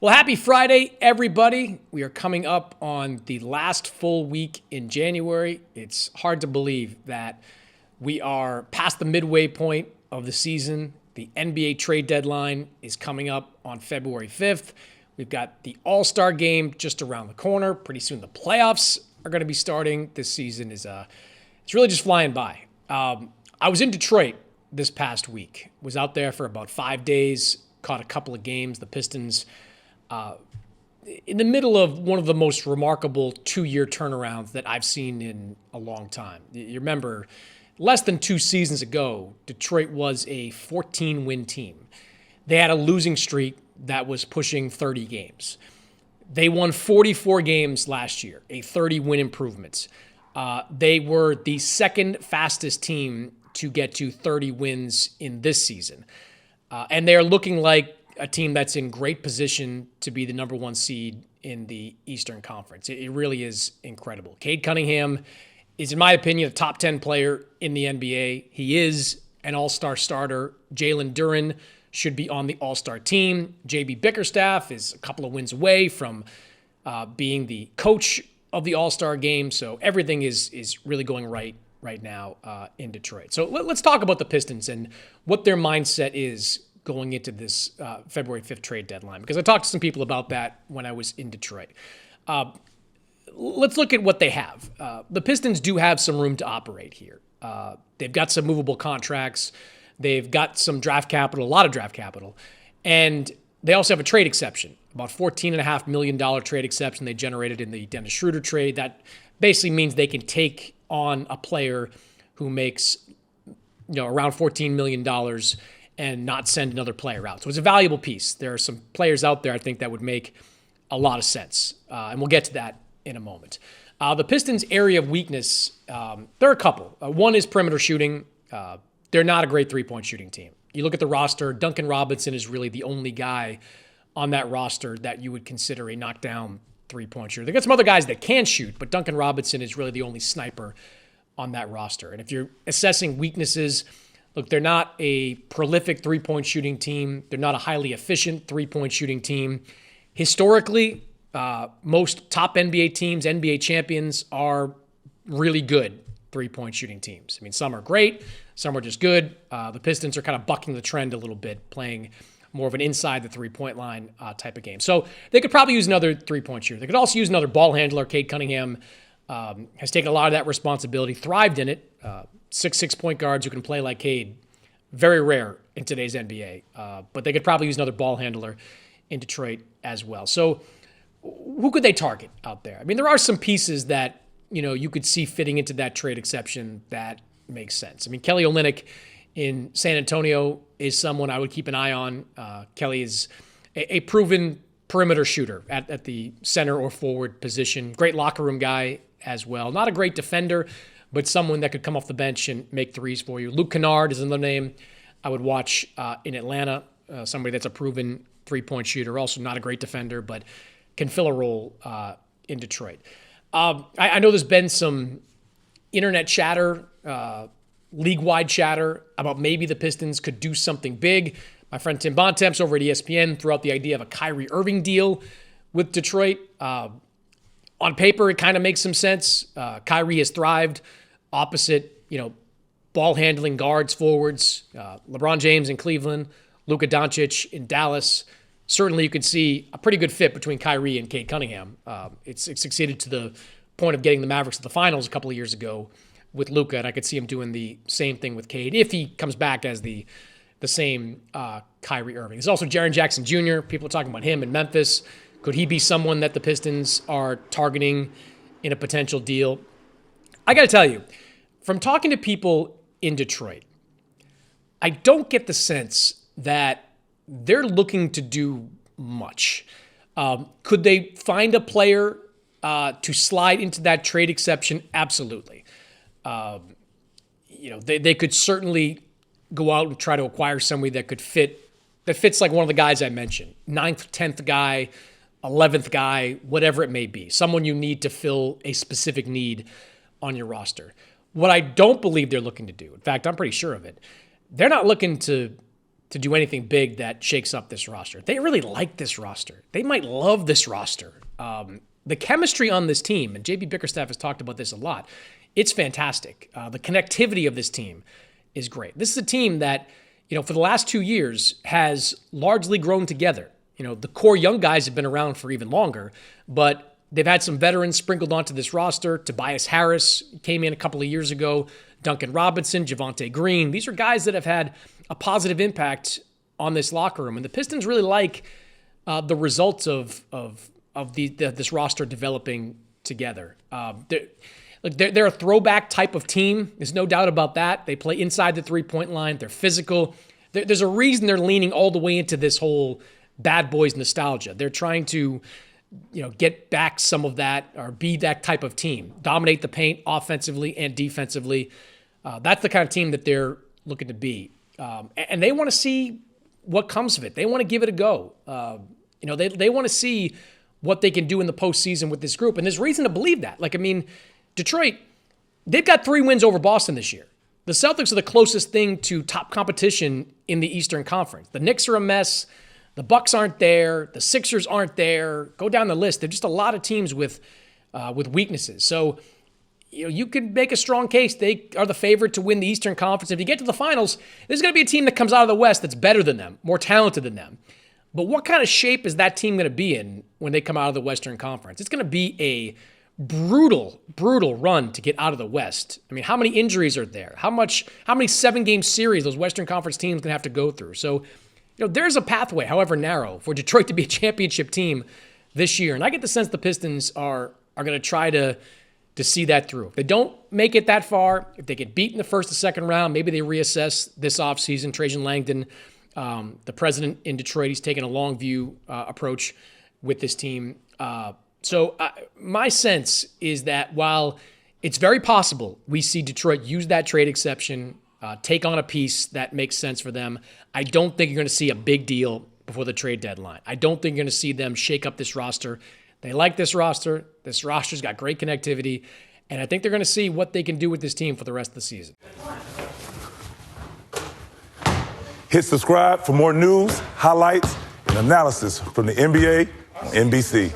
Well, happy Friday, everybody. We are coming up on the last full week in January. It's hard to believe that we are past the midway point of the season. The NBA trade deadline is coming up on February 5th. We've got the All-Star game just around the corner. Pretty soon the playoffs are going to be starting. This season is it's really just flying by. I was in Detroit this past week. Was out there for about 5 days, caught a couple of games. The Pistons in the middle of one of the most remarkable 2-year turnarounds that I've seen in a long time. You remember, less than 2 seasons ago, Detroit was a 14-win team. They had a losing streak that was pushing 30 games. They won 44 games last year, a 30-win improvement. They were the second fastest team to get to 30 wins in this season. And they are looking like a team that's in great position to be the number 1 seed in the Eastern Conference. It really is incredible. Cade Cunningham is, in my opinion, a top 10 player in the NBA. He is an all-star starter. Jalen Duren should be on the all-star team. JB Bickerstaff is a couple of wins away from being the coach of the all-star game. So everything is really going right now in Detroit. So let's talk about the Pistons and what their mindset is going into this February 5th trade deadline, because I talked to some people about that when I was in Detroit. Let's look at what they have. The Pistons do have some room to operate here. They've got some movable contracts. They've got some draft capital, a lot of draft capital. And they also have a trade exception, about $14.5 million trade exception they generated in the Dennis Schroeder trade. That basically means they can take on a player who makes around $14 million and not send another player out. So it's a valuable piece. There are some players out there I think that would make a lot of sense. And we'll get to that in a moment. The Pistons' area of weakness, there are a couple. One is perimeter shooting. They're not a great three-point shooting team. You look at the roster, Duncan Robinson is really the only guy on that roster that you would consider a knockdown three-point shooter. They got some other guys that can shoot, but Duncan Robinson is really the only sniper on that roster. And if you're assessing weaknesses, look, they're not a prolific three-point shooting team. They're not a highly efficient three-point shooting team. Historically, most top NBA teams, NBA champions, are really good three-point shooting teams. I mean, some are great, some are just good. The Pistons are kind of bucking the trend a little bit, playing more of an inside the three-point line type of game. So they could probably use another three-point shooter. They could also use another ball handler. Cade Cunningham has taken a lot of that responsibility, thrived in it. 6'6" point guards who can play like Cade, very rare in today's NBA. But they could probably use another ball handler in Detroit as well. So who could they target out there? I mean, there are some pieces that you could see fitting into that trade exception that makes sense. I mean, Kelly Olynyk in San Antonio is someone I would keep an eye on. Kelly is a proven perimeter shooter at the center or forward position. Great locker room guy as well. Not a great defender, but someone that could come off the bench and make threes for you. Luke Kennard is another name I would watch in Atlanta. Somebody that's a proven three-point shooter. Also not a great defender, but can fill a role in Detroit. I know there's been some internet chatter, league-wide chatter about maybe the Pistons could do something big. My friend Tim Bontemps over at ESPN threw out the idea of a Kyrie Irving deal with Detroit. On paper, it kind of makes some sense. Kyrie has thrived opposite, ball-handling guards, forwards. LeBron James in Cleveland, Luka Doncic in Dallas. Certainly you could see a pretty good fit between Kyrie and Cade Cunningham. It succeeded to the point of getting the Mavericks to the finals a couple of years ago with Luka, and I could see him doing the same thing with Cade if he comes back as the same Kyrie Irving. There's also Jaren Jackson Jr. People are talking about him in Memphis. Could he be someone that the Pistons are targeting in a potential deal? I got to tell you, from talking to people in Detroit, I don't get the sense that they're looking to do much. Could they find a player to slide into that trade exception? Absolutely. They could certainly go out and try to acquire somebody that fits like one of the guys I mentioned, 9th, 10th guy, 11th guy, whatever it may be, someone you need to fill a specific need on your roster. What I don't believe they're looking to do, in fact, I'm pretty sure of it, they're not looking to to do anything big that shakes up this roster. They really like this roster. They might love this roster. The chemistry on this team, and JB Bickerstaff has talked about this a lot, it's fantastic. The connectivity of this team is great. This is a team that, for the last 2 years has largely grown together. The core young guys have been around for even longer, but they've had some veterans sprinkled onto this roster. Tobias Harris came in a couple of years ago. Duncan Robinson, Javonte Green. These are guys that have had a positive impact on this locker room. And the Pistons really like the results of this roster developing together. They're a throwback type of team. There's no doubt about that. They play inside the three-point line. They're physical. There's a reason they're leaning all the way into this whole bad boys nostalgia. They're trying to get back some of that or be that type of team. Dominate the paint offensively and defensively. That's the kind of team that they're looking to be. And they want to see what comes of it. They want to give it a go. They want to see what they can do in the postseason with this group. And there's reason to believe that. Detroit, they've got 3 wins over Boston this year. The Celtics are the closest thing to top competition in the Eastern Conference. The Knicks are a mess. The Bucks aren't there. The Sixers aren't there. Go down the list. There're just a lot of teams with weaknesses. So, you could make a strong case. They are the favorite to win the Eastern Conference. If you get to the finals, there's going to be a team that comes out of the West that's better than them, more talented than them. But what kind of shape is that team going to be in when they come out of the Western Conference? It's going to be a brutal, brutal run to get out of the West. I mean, how many injuries are there? How many 7-game series those Western Conference teams going to have to go through? So, there's a pathway, however narrow, for Detroit to be a championship team this year. And I get the sense the Pistons are going to try to see that through. If they don't make it that far, if they get beat in the first or second round, maybe they reassess this offseason. Trajan Langdon, the president in Detroit, he's taking a long view approach with this team. So my sense is that while it's very possible we see Detroit use that trade exception, take on a piece that makes sense for them, I don't think you're going to see a big deal before the trade deadline. I don't think you're going to see them shake up this roster. They like this roster. This roster's got great connectivity, and I think they're going to see what they can do with this team for the rest of the season. Hit subscribe for more news, highlights, and analysis from the NBA on NBC.